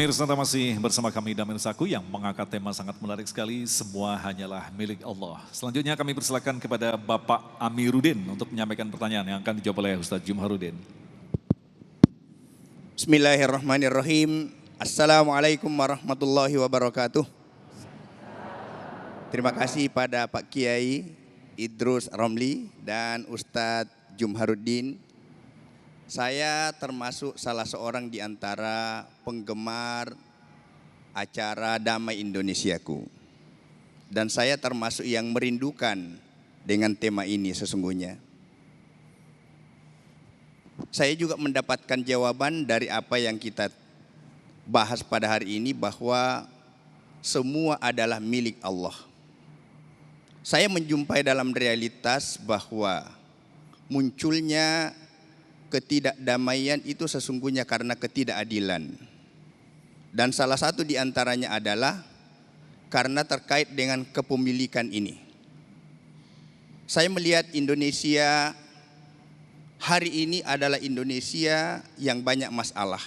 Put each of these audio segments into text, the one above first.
Pemirsa masih bersama kami Damir Saku yang mengangkat tema sangat menarik sekali, semua hanyalah milik Allah. Selanjutnya kami persilakan kepada Bapak Amiruddin untuk menyampaikan pertanyaan yang akan dijawab oleh Ustadz Jumharuddin. Bismillahirrahmanirrahim. Assalamualaikum warahmatullahi wabarakatuh. Terima kasih pada Pak Kiai Idrus Romli dan Ustadz Jumharuddin. Saya termasuk salah seorang di antara penggemar acara Damai Indonesiaku. Dan saya termasuk yang merindukan dengan tema ini sesungguhnya. Saya juga mendapatkan jawaban dari apa yang kita bahas pada hari ini bahwa semua adalah milik Allah. Saya menjumpai dalam realitas bahwa munculnya ketidakdamaian itu sesungguhnya karena ketidakadilan. Dan salah satu di antaranya adalah karena terkait dengan kepemilikan ini. Saya melihat Indonesia hari ini adalah Indonesia yang banyak masalah.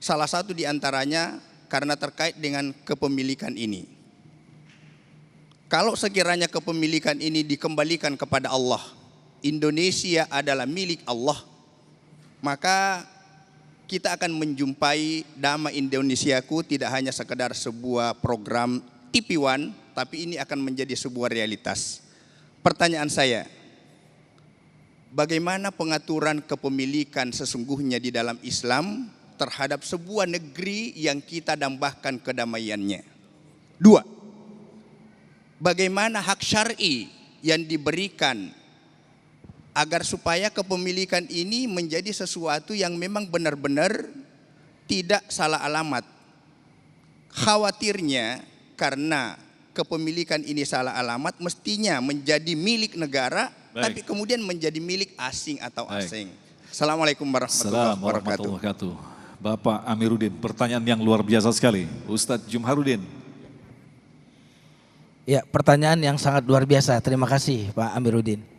Salah satu di antaranya karena terkait dengan kepemilikan ini. Kalau sekiranya kepemilikan ini dikembalikan kepada Allah, Indonesia adalah milik Allah, maka kita akan menjumpai Damai Indonesiaku tidak hanya sekedar sebuah program TV1, tapi ini akan menjadi sebuah realitas. Pertanyaan saya, bagaimana pengaturan kepemilikan sesungguhnya di dalam Islam terhadap sebuah negeri yang kita dambakan kedamaiannya? Dua, bagaimana hak syar'i yang diberikan agar supaya kepemilikan ini menjadi sesuatu yang memang benar-benar tidak salah alamat. Khawatirnya karena kepemilikan ini salah alamat mestinya menjadi milik negara, tapi kemudian menjadi milik asing atau asing. Assalamualaikum warahmatullahi wabarakatuh. Bapak Amiruddin, pertanyaan yang luar biasa sekali. Ustadz Jumharuddin. Ya, pertanyaan yang sangat luar biasa. Terima kasih Pak Amiruddin.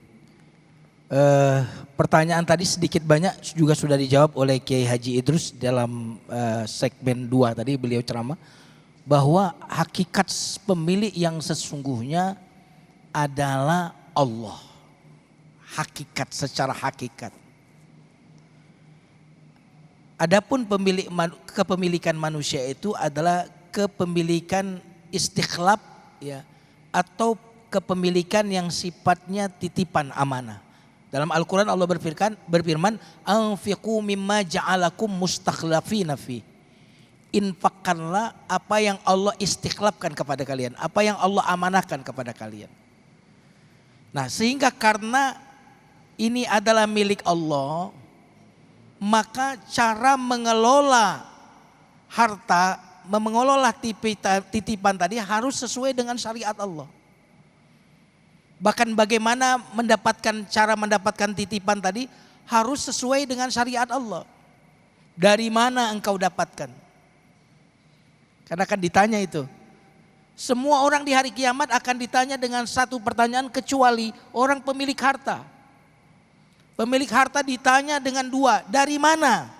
Pertanyaan tadi sedikit banyak juga sudah dijawab oleh Kiai Haji Idrus dalam segmen 2 tadi beliau ceramah bahwa hakikat pemilik yang sesungguhnya adalah Allah. Hakikat, secara hakikat. Adapun kepemilikan manusia itu adalah kepemilikan istikhlaf ya, atau kepemilikan yang sifatnya titipan amanah. Dalam Al-Quran Allah berfirman, anfiqu mimma ja'alakum mustakhlafina fi. Infakkanlah apa yang Allah istikhlafkan kepada kalian, apa yang Allah amanahkan kepada kalian. Nah, sehingga karena ini adalah milik Allah, maka cara mengelola harta, mengelola titipan tadi harus sesuai dengan syariat Allah. Bahkan bagaimana cara mendapatkan titipan tadi harus sesuai dengan syariat Allah. Dari mana engkau dapatkan? Karena akan ditanya itu. Semua orang di hari kiamat akan ditanya dengan satu pertanyaan kecuali orang pemilik harta. Pemilik harta ditanya dengan dua, dari mana?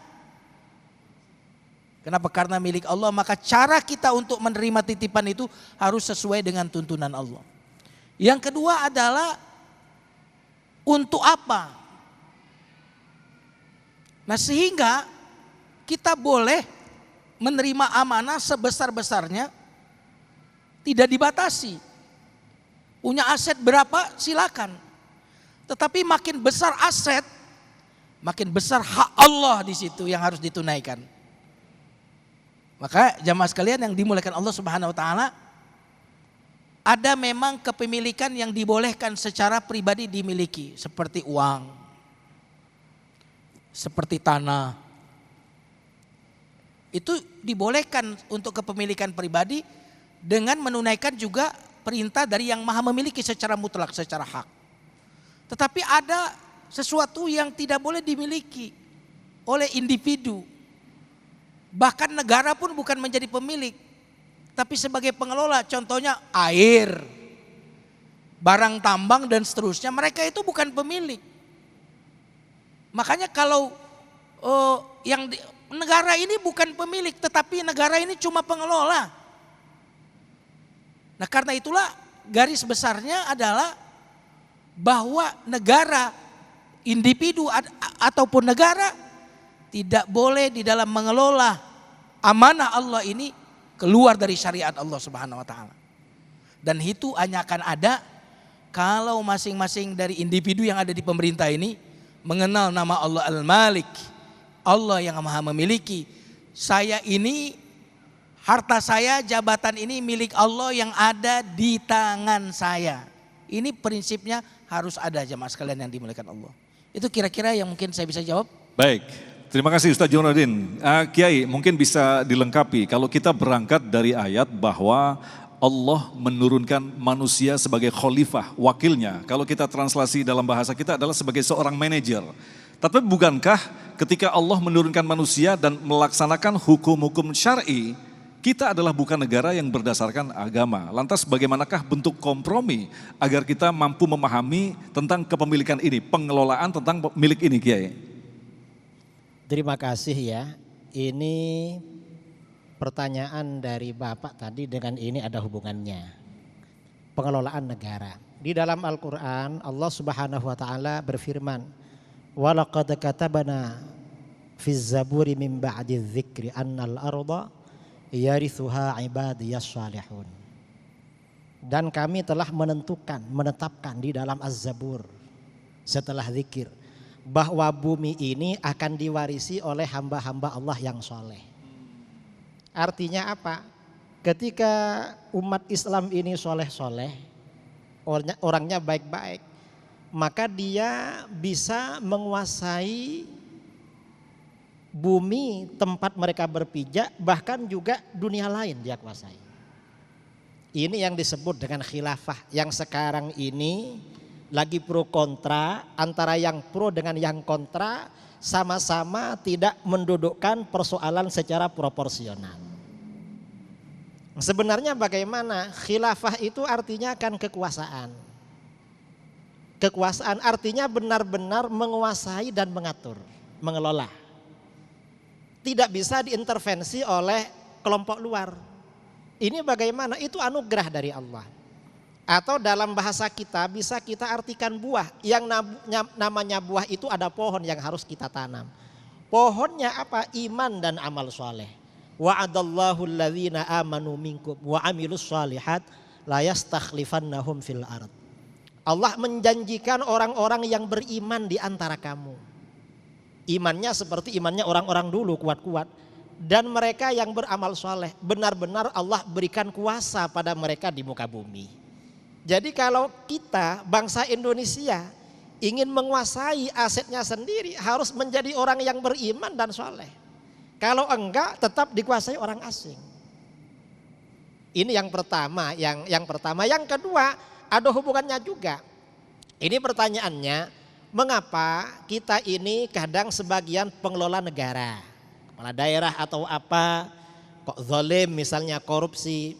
Kenapa? Karena milik Allah, maka cara kita untuk menerima titipan itu harus sesuai dengan tuntunan Allah. Yang kedua adalah untuk apa? Nah, sehingga kita boleh menerima amanah sebesar-besarnya, tidak dibatasi. Punya aset berapa silakan. Tetapi makin besar aset, makin besar hak Allah di situ yang harus ditunaikan. Maka jamaah sekalian yang dimuliakan Allah Subhanahu wa taala, ada memang kepemilikan yang dibolehkan secara pribadi dimiliki, seperti uang, seperti tanah. Itu dibolehkan untuk kepemilikan pribadi dengan menunaikan juga perintah dari yang maha memiliki secara mutlak, secara hak. Tetapi ada sesuatu yang tidak boleh dimiliki oleh individu. Bahkan negara pun bukan menjadi pemilik, tapi sebagai pengelola, contohnya air, barang tambang dan seterusnya, mereka itu bukan pemilik. Makanya kalau negara ini bukan pemilik, tetapi negara ini cuma pengelola. Nah karena itulah garis besarnya adalah bahwa negara, individu ataupun negara tidak boleh di dalam mengelola amanah Allah ini keluar dari syariat Allah Subhanahu wa taala. Dan itu hanya akan ada kalau masing-masing dari individu yang ada di pemerintah ini mengenal nama Allah Al-Malik, Allah yang Maha memiliki. Saya ini, harta saya, jabatan ini milik Allah yang ada di tangan saya. Ini prinsipnya harus ada, jemaah sekalian yang dimuliakan Allah. Itu kira-kira yang mungkin saya bisa jawab. Baik, terima kasih Ustaz Jonadin. Kiai, mungkin bisa dilengkapi kalau kita berangkat dari ayat bahwa Allah menurunkan manusia sebagai khalifah, wakilnya. Kalau kita translasi dalam bahasa kita adalah sebagai seorang manajer. Tapi bukankah ketika Allah menurunkan manusia dan melaksanakan hukum-hukum syar'i, kita adalah bukan negara yang berdasarkan agama. Lantas bagaimanakah bentuk kompromi agar kita mampu memahami tentang kepemilikan ini, pengelolaan tentang milik ini, Kiai? Terima kasih ya. Ini pertanyaan dari Bapak tadi dengan ini ada hubungannya. Pengelolaan negara. Di dalam Al-Quran Allah Subhanahu wa ta'ala berfirman, "Walaqad katabana fiz zaburi min ba'di dzikri annal arda yarithuha ibadiyas salihun." Dan kami telah menetapkan di dalam Az-Zabur setelah zikir bahwa bumi ini akan diwarisi oleh hamba-hamba Allah yang soleh. Artinya apa? Ketika umat Islam ini soleh-soleh, orangnya baik-baik, maka dia bisa menguasai bumi tempat mereka berpijak, bahkan juga dunia lain dia kuasai. Ini yang disebut dengan khilafah, yang sekarang ini lagi pro kontra, antara yang pro dengan yang kontra, sama-sama tidak mendudukkan persoalan secara proporsional. Sebenarnya bagaimana? Khilafah itu artinya kan kekuasaan. Kekuasaan artinya benar-benar menguasai dan mengatur, mengelola. Tidak bisa diintervensi oleh kelompok luar. Ini bagaimana? Itu anugerah dari Allah. Atau dalam bahasa kita bisa kita artikan buah. Yang namanya buah itu ada pohon yang harus kita tanam. Pohonnya apa? Iman dan amal soleh. Wa'adallahu alladhina amanu minkum wa amilus shalihat la yastakhlifannahum fil ard. Allah menjanjikan orang-orang yang beriman di antara kamu. Imannya seperti imannya orang-orang dulu, kuat-kuat. Dan mereka yang beramal soleh, benar-benar Allah berikan kuasa pada mereka di muka bumi. Jadi kalau kita bangsa Indonesia ingin menguasai asetnya sendiri, harus menjadi orang yang beriman dan soleh. Kalau enggak, tetap dikuasai orang asing. Ini yang pertama, yang pertama. Yang kedua, ada hubungannya juga. Ini pertanyaannya, mengapa kita ini kadang sebagian pengelola negara, kepala daerah atau apa, kok zalim misalnya, korupsi.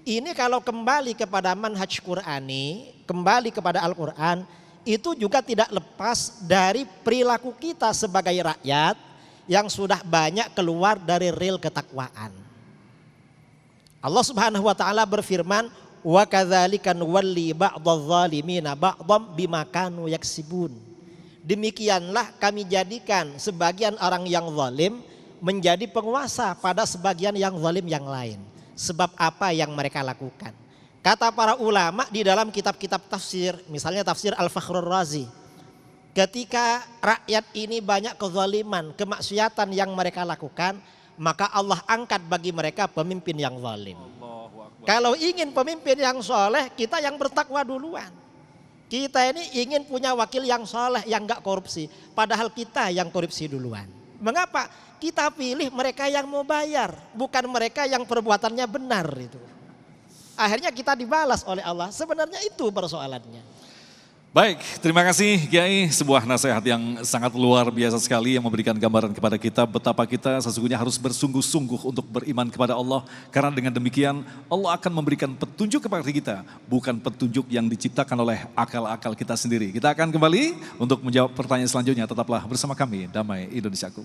Ini kalau kembali kepada manhaj Qur'ani, kembali kepada Al-Quran, itu juga tidak lepas dari perilaku kita sebagai rakyat yang sudah banyak keluar dari rel ketakwaan. Allah Subhanahu wa taala berfirman, "Wa kadzalika nuwalli ba'dadh zalimina ba'dham bima kanu yaksibun." Demikianlah kami jadikan sebagian orang yang zalim menjadi penguasa pada sebagian yang zalim yang lain. Sebab apa yang mereka lakukan. Kata para ulama di dalam kitab-kitab tafsir, misalnya tafsir Al-Fakhrur Razi, ketika rakyat ini banyak kezaliman, kemaksiatan yang mereka lakukan, maka Allah angkat bagi mereka pemimpin yang zalim. Kalau ingin pemimpin yang soleh, kita yang bertakwa duluan. Kita ini ingin punya wakil yang soleh, yang gak korupsi. Padahal kita yang korupsi duluan. Mengapa? Kita pilih mereka yang mau bayar, bukan mereka yang perbuatannya benar itu. Akhirnya kita dibalas oleh Allah. Sebenarnya itu persoalannya. Baik, terima kasih Kiai. Sebuah nasihat yang sangat luar biasa sekali yang memberikan gambaran kepada kita betapa kita sesungguhnya harus bersungguh-sungguh untuk beriman kepada Allah. Karena dengan demikian Allah akan memberikan petunjuk kepada kita, bukan petunjuk yang diciptakan oleh akal-akal kita sendiri. Kita akan kembali untuk menjawab pertanyaan selanjutnya. Tetaplah bersama kami, Damai Indonesiaku.